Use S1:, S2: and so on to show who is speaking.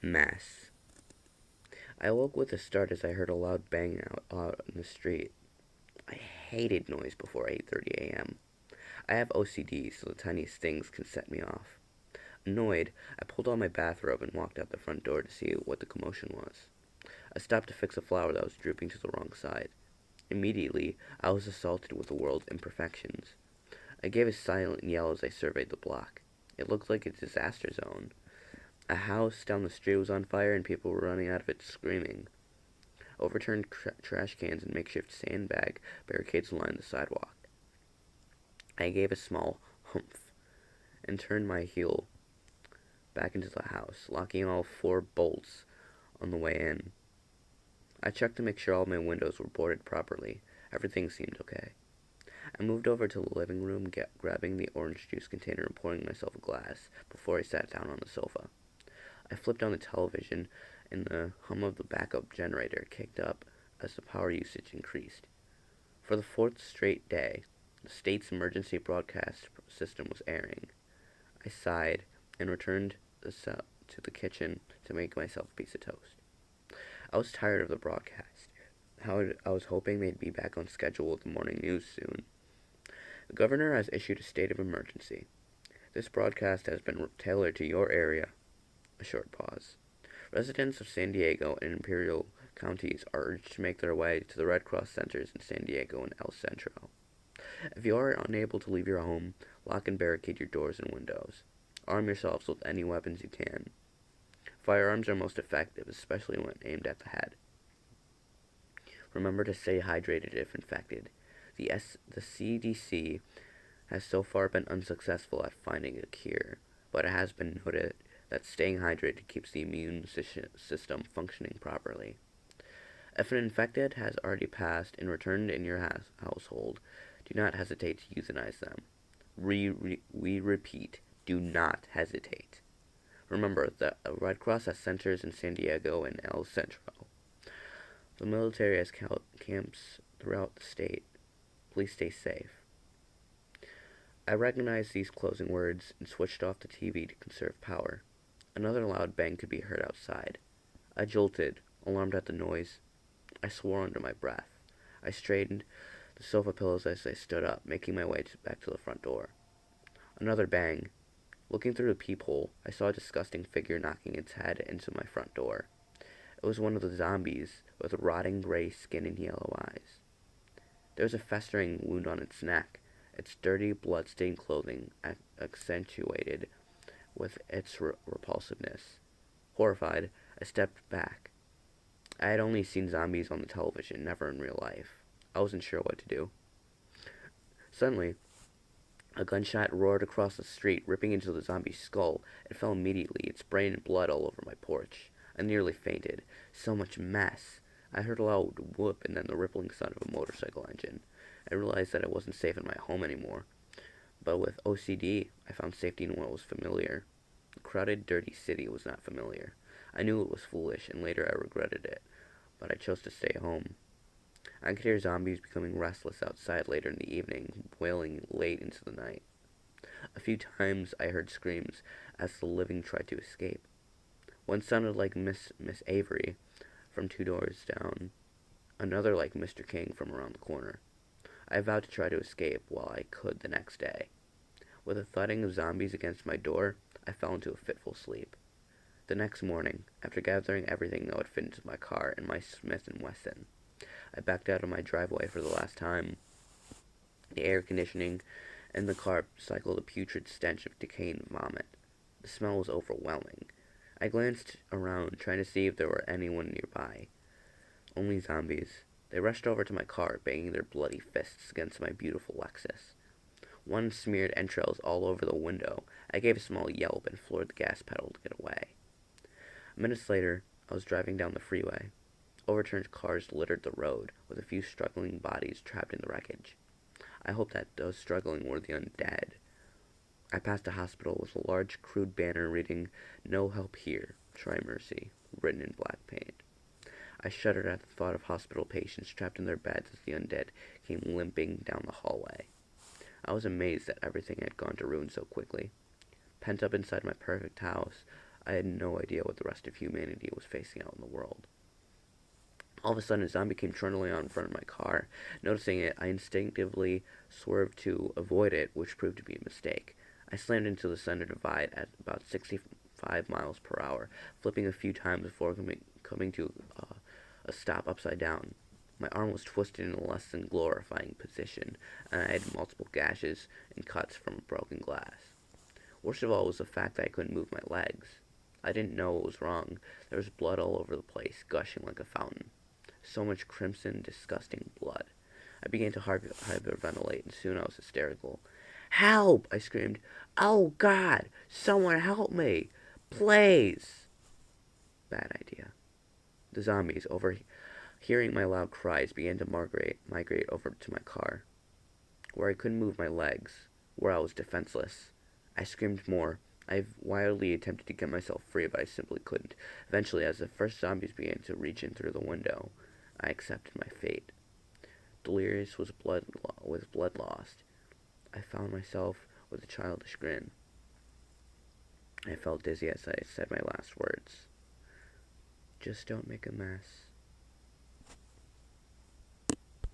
S1: Mass. I awoke with a start as I heard a loud bang out in the street. I hated noise before 8:30 a.m. I have OCD, so the tiniest things can set me off. Annoyed, I pulled on my bathrobe and walked out the front door to see what the commotion was. I stopped to fix a flower that was drooping to the wrong side. Immediately, I was assaulted with the world's imperfections. I gave a silent yell as I surveyed the block. It looked like a disaster zone. A house down the street was on fire and people were running out of it screaming. Overturned trash cans and makeshift sandbag barricades lined the sidewalk. I gave a small humph and turned my heel back into the house, locking all four bolts on the way in. I checked to make sure all my windows were boarded properly. Everything seemed okay. I moved over to the living room, grabbing the orange juice container and pouring myself a glass before I sat down on the sofa. I flipped on the television, and the hum of the backup generator kicked up as the power usage increased. For the fourth straight day, the state's emergency broadcast system was airing. I sighed and returned to the kitchen to make myself a piece of toast. I was tired of the broadcast. I was hoping they'd be back on schedule with the morning news soon. The governor has issued a state of emergency. This broadcast has been tailored to your area. A short pause. Residents of San Diego and Imperial counties are urged to make their way to the Red Cross centers in San Diego and El Centro. If you are unable to leave your home, lock and barricade your doors and windows. Arm yourselves with any weapons you can. Firearms are most effective, especially when aimed at the head. Remember to stay hydrated if infected. The CDC has so far been unsuccessful at finding a cure, but it has been noted that staying hydrated keeps the immune system functioning properly. If an infected has already passed and returned in your household, do not hesitate to euthanize them. We repeat, do not hesitate. Remember, the Red Cross has centers in San Diego and El Centro. The military has camps throughout the state. Please stay safe. I recognized these closing words and switched off the TV to conserve power. Another loud bang could be heard outside. I jolted, alarmed at the noise. I swore under my breath. I straightened the sofa pillows as I stood up, making my way back to the front door. Another bang. Looking through the peephole, I saw a disgusting figure knocking its head into my front door. It was one of the zombies, with rotting gray skin and yellow eyes. There was a festering wound on its neck, its dirty, blood-stained clothing accentuated with its repulsiveness. Horrified, I stepped back. I had only seen zombies on the television, never in real life. I wasn't sure what to do. Suddenly, a gunshot roared across the street, ripping into the zombie's skull. It fell immediately, its brain and blood all over my porch. I nearly fainted. So much mess. I heard a loud whoop and then the rippling sound of a motorcycle engine. I realized that I wasn't safe in my home anymore. But with OCD, I found safety in what was familiar. The crowded, dirty city was not familiar. I knew it was foolish, and later I regretted it, but I chose to stay home. I could hear zombies becoming restless outside later in the evening, wailing late into the night. A few times I heard screams as the living tried to escape. One sounded like Miss Avery from 2 doors down, another like Mr. King from around the corner. I vowed to try to escape while I could the next day. With the thudding of zombies against my door, I fell into a fitful sleep. The next morning, after gathering everything that would fit into my car and my Smith & Wesson, I backed out of my driveway for the last time. The air conditioning in the car cycled a putrid stench of decaying vomit. The smell was overwhelming. I glanced around, trying to see if there were anyone nearby. Only zombies. They rushed over to my car, banging their bloody fists against my beautiful Lexus. One smeared entrails all over the window. I gave a small yelp and floored the gas pedal to get away. Minutes later, I was driving down the freeway. Overturned cars littered the road, with a few struggling bodies trapped in the wreckage. I hoped that those struggling were the undead. I passed a hospital with a large, crude banner reading, "No help here, try mercy," written in black paint. I shuddered at the thought of hospital patients trapped in their beds as the undead came limping down the hallway. I was amazed that everything had gone to ruin so quickly. Pent up inside my perfect house, I had no idea what the rest of humanity was facing out in the world. All of a sudden, a zombie came trundling out in front of my car. Noticing it, I instinctively swerved to avoid it, which proved to be a mistake. I slammed into the center divide at about 65 miles per hour, flipping a few times before coming to a stop upside down. My arm was twisted in a less than glorifying position, and I had multiple gashes and cuts from broken glass. Worst of all was the fact that I couldn't move my legs. I didn't know what was wrong. There was blood all over the place, gushing like a fountain. So much crimson, disgusting blood. I began to hyperventilate, and soon I was hysterical. "Help!" I screamed. "Oh, God! Someone help me! Please!" Bad idea. The zombies, overhearing my loud cries, began to migrate over to my car, where I couldn't move my legs, where I was defenseless. I screamed more. I wildly attempted to get myself free, but I simply couldn't. Eventually, as the first zombies began to reach in through the window, I accepted my fate. Delirious with blood lost, I found myself with a childish grin. I felt dizzy as I said my last words. Just don't make a mess.